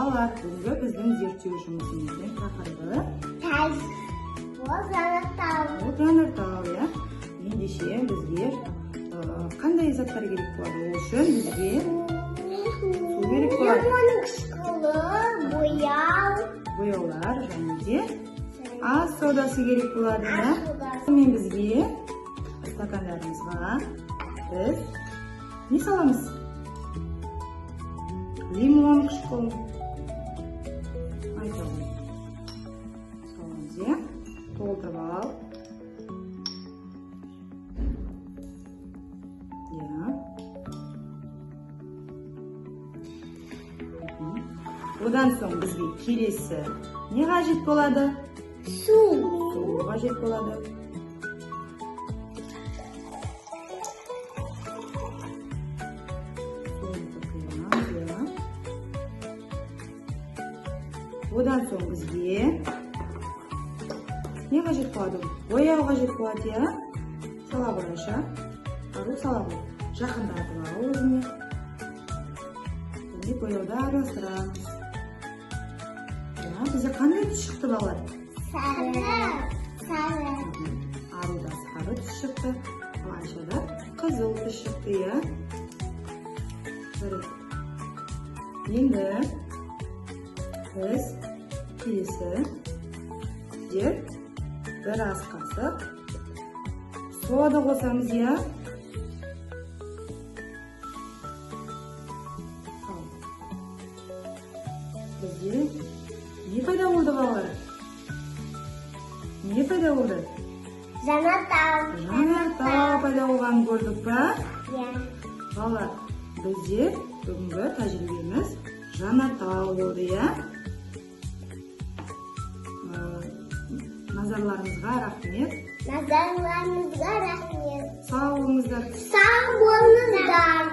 Балалар, бүгінгі біздің зерттеу жұмысымыздың тақырыбы Жанартау. Жанартау, иә. Ендеше бізге қандай заттар керек болады? Ол үшін бізге су керек болады. Лимонның қышқылы, Бояулар және де ас содасы керек болады, иә. содасы. Мен бізге стакандарымызға біз не саламыз? Лимон қышқылы. Айтамыз. Саламыз, иә. Толтырып ал. Иә. Одан соң бізге келесі не қажет болады? Су. Су қажет болады. Одан соң бізге не қажет болады? Бояу қажет болады, иә? Сала қойшы. Ару сала қой. Жақындатып ал өзіне. Және бояуды араластырамыз. Бізде қандай түс шықты, балалар? Сары. Аруда сары түс шықты. Айшада қызыл түс шықты, иә? Енді біз келесі бір ас қасық сода қосамыз, иә? Бізде не пайда болды, балалар? Не пайда болды? Жанартау. Жанартау пайда болғанын көрдік па? Иә. Балалар, бізде бүгінгі тәжірибеміз жанартау болды, иә? Назарларыңызға рахмет. Назарларыңызға рахмет. Сау болыңыздар. Сау болыңыздар.